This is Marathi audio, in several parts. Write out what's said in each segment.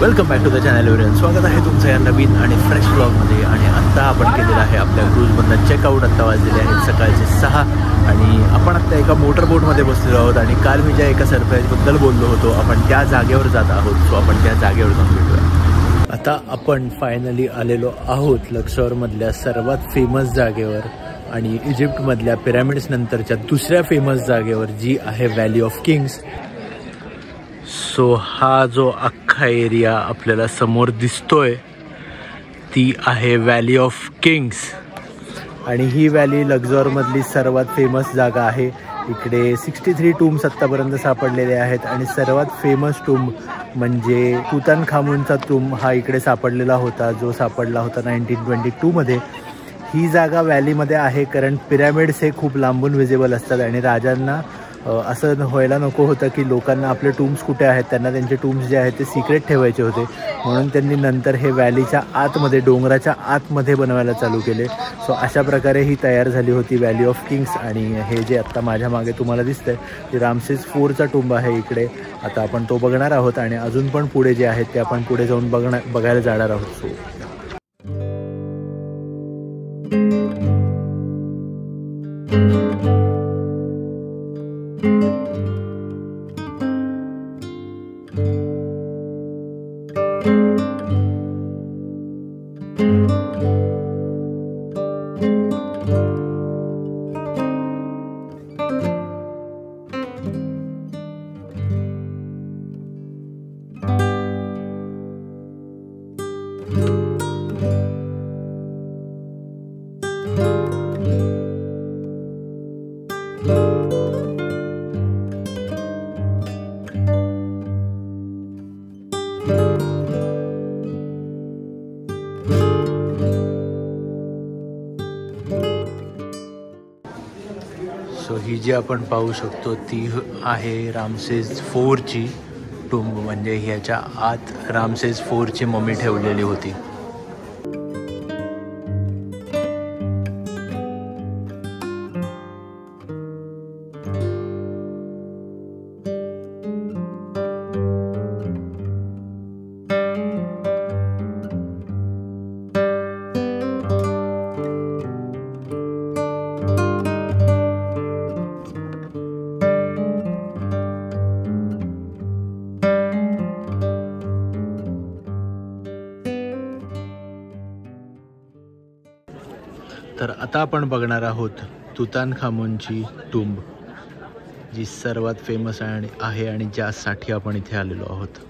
Welcome back to the channel everyone. स्वागत आहे तुमचं या नवीन आणि फ्रेश ब्लॉगमध्ये. आणि आत्ता आपण केलेलं आहे आपल्या क्रूजमधनं चेकआउट. आत्ता वाजलेले आहेत सकाळचे 6 आणि आपण आत्ता एका मोटर बोटमध्ये बसलेलो आहोत. आणि काल मी ज्या एका सरप्राईजबद्दल बोललो होतो आपण त्या जागेवर जात आहोत. सो आपण त्या जागेवर जाऊन भेटूया. आता आपण फायनली आलेलो आहोत लक्सोरमधल्या सर्वात फेमस जागेवर आणि इजिप्तमधल्या पिरॅमिड्स नंतरच्या दुसऱ्या फेमस जागेवर, जी आहे व्हॅली ऑफ किंग्स. सो हा जो अख्खा एरिया आपल्याला समोर दिसतोय ती आहे व्हॅली ऑफ किंग्स. आणि ही व्हॅली लक्झोरमधली सर्वात फेमस जागा आहे. इकडे 63 टूम्स आत्तापर्यंत सापडलेले आहेत आणि सर्वात फेमस टूम म्हणजे तुतानखामूनचा टूम हा इकडे सापडलेला होता, जो सापडला होता 1922मध्ये. ही जागा व्हॅलीमध्ये आहे कारण पिरॅमिड्स हे खूप लांबून विजिबल असतात आणि राजांना असं व्हायला नको होतं की लोकांना आपले टूम्स कुठे आहेत, त्यांना त्यांचे टूम्स जे आहेत ते सिक्रेट ठेवायचे होते. म्हणून त्यांनी नंतर हे व्हॅलीच्या आतमध्ये, डोंगराच्या आतमध्ये बनवायला चालू केले. सो अशा प्रकारे ही तयार झाली होती व्हॅली ऑफ किंग्स. आणि हे जे आत्ता माझ्या मागे तुम्हाला दिसतंय ते रामसेस 4चा टूम्ब आहे इकडे. आता आपण तो बघणार आहोत आणि अजून पण पुढे जे आहेत ते आपण पुढे जाऊन बघायला जाणार आहोत. सो ही जी आपण पाहू शकतो ती आहे रामसेस 4ची टूम्ब. म्हणजे ह्याच्या आत रामसेस 4ची ममी ठेवलेली होती. तर आता आपण बघणार आहोत तुतानखामूनची टूम्ब, जी सर्वात फेमस आहे आणि ज्यासाठी आपण इथे आलेलो आहोत.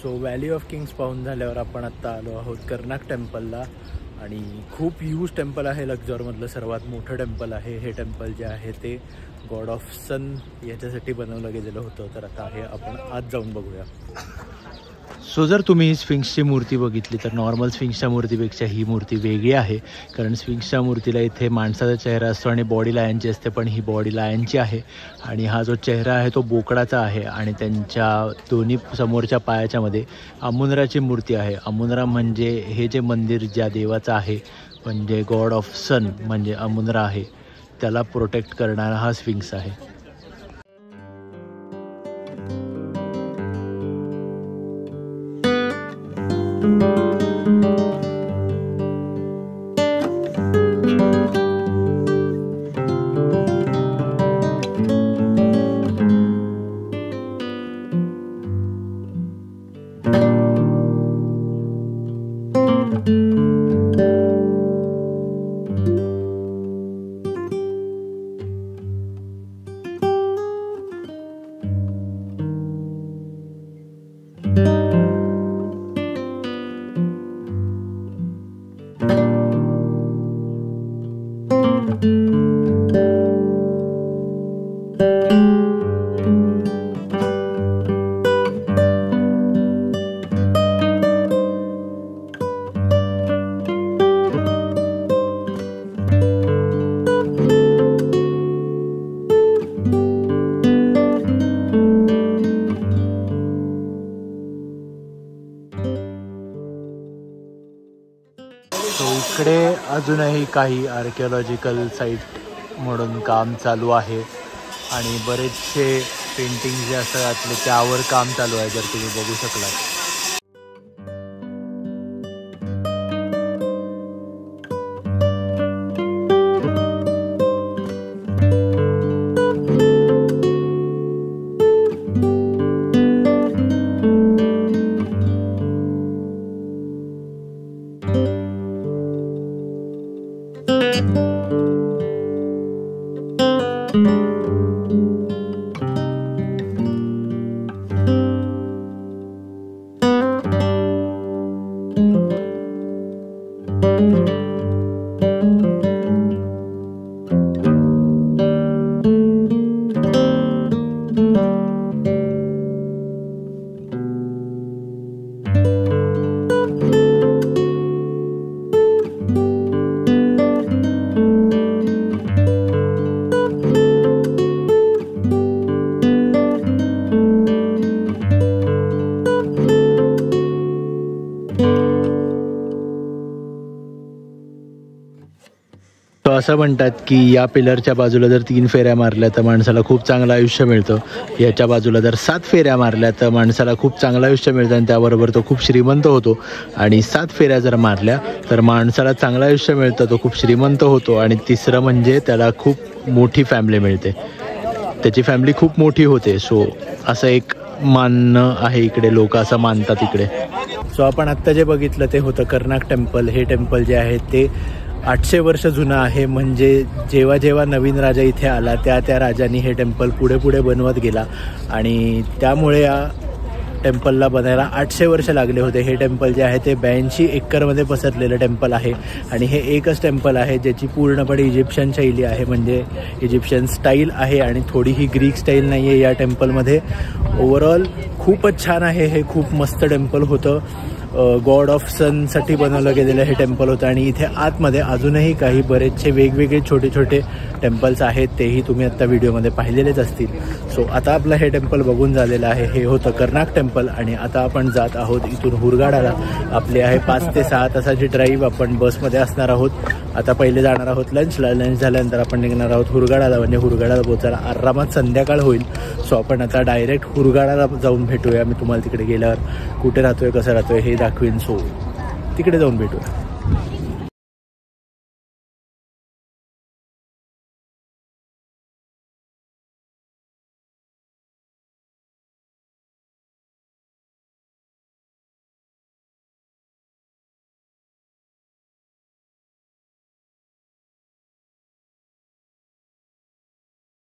सो व्हॅली ऑफ किंग्स पाहून झाल्यावर आपण आत्ता आलो आहोत कर्नाक टेम्पलला. आणि खूप ह्यूज टेम्पल आहे, लक्झोरमधलं सर्वात मोठं टेम्पल आहे. हे टेम्पल जे आहे ते गॉड ऑफ सन याच्यासाठी बनवलं गेलेलं होतं. तर आता हे आपण आत जाऊन बघूया. सो जर तुम्ही स्फिंक्सची मूर्ती बघितली तर नॉर्मल स्फिंक्सच्या मूर्तीपेक्षा ही मूर्ती वेगळी आहे. कारण स्फिंक्सच्या मूर्तीला इथे माणसाचा चेहरा असतो आणि बॉडी लायनची असते, पण ही बॉडी लायनची आहे. आणि हा जो चेहरा आहे तो बोकडाचा आहे. आणि त्यांच्या दोन्ही समोरच्या पायाच्या मध्ये अमुनराची मूर्ती आहे. अमुनरा म्हणजे हे जे मंदिर ज्या देवाचं आहे, म्हणजे गॉड ऑफ सन म्हणजे अमुनरा आहे, त्याला प्रोटेक्ट करणारा हा स्फिंक्स आहे. सो इकडे अजूनही काही आर्किओलॉजिकल साईट म्हणून काम चालू आहे आणि बरेचसे पेंटिंग जे असतात त्यावर काम चालू आहे, जर तुम्ही बघू शकलात. तो असं म्हणतात की या पिलरच्या बाजूला जर 3 फेऱ्या मारल्या तर माणसाला खूप चांगलं आयुष्य मिळतं, याच्या बाजूला जर 7 फेऱ्या मारल्या तर माणसाला खूप चांगलं आयुष्य मिळतं आणि त्याबरोबर तो खूप श्रीमंत होतो, आणि 7 फेऱ्या जर मारल्या तर माणसाला चांगलं आयुष्य मिळतं, तो खूप श्रीमंत होतो, आणि तिसरं म्हणजे त्याला खूप मोठी फॅमिली मिळते, त्याची फॅमिली खूप मोठी होते. सो असं एक मानणं आहे इकडे, लोक असं मानतात इकडे. सो आपण आत्ता जे बघितलं ते होतं कर्नाक टेम्पल. हे टेम्पल जे आहे ते 800 वर्ष जुनं आहे. म्हणजे जेव्हा जेव्हा नवीन राजा इथे आला त्या राजांनी हे टेम्पल पुढे पुढे बनवत गेला आणि त्यामुळे या टेम्पलला बनायला 800 वर्ष लागले होते. हे टेम्पल जे आहे ते 82 एकरमध्ये पसरलेलं टेम्पल आहे आणि हे एकच टेम्पल आहे ज्याची पूर्णपणे इजिप्शियन शैली आहे, म्हणजे इजिप्शियन स्टाईल आहे आणि थोडीही ग्रीक स्टाईल नाही आहे या टेम्पलमध्ये. ओव्हरऑल खूपच छान आहे. हे खूप मस्त टेम्पल होतं. गॉड ऑफ सनसाठी बनवलं गेलेलं हे टेम्पल होतं आणि इथे आतमध्ये अजूनही काही बरेचसे वेगवेगळे छोटे छोटे टेम्पल्स आहेत, तेही तुम्ही आत्ता व्हिडिओमध्ये पाहिलेलेच असतील. सो आता आपलं हे टेम्पल बघून झालेलं आहे. हे होतं कर्नाक टेम्पल आणि आता आपण जात आहोत इथून हुरगाडाला. आपली आहे 5 ते 6 तासाची ड्राईव्ह. आपण बसमध्ये असणार आहोत. आता पहिले जाणार आहोत लंचला. लंच झाल्यानंतर आपण निघणार आहोत हुरगाडाला, म्हणजे हुरगाडाला पोहोचायला आरामात संध्याकाळ होईल. सो आपण आता डायरेक्ट हुरगाडाला जाऊन भेटूया. मी तुम्हाला तिकडे गेल्यावर कुठे राहतोय, कसं राहतोय हे दाखवेन. सो तिकडे जाऊन भेटूया.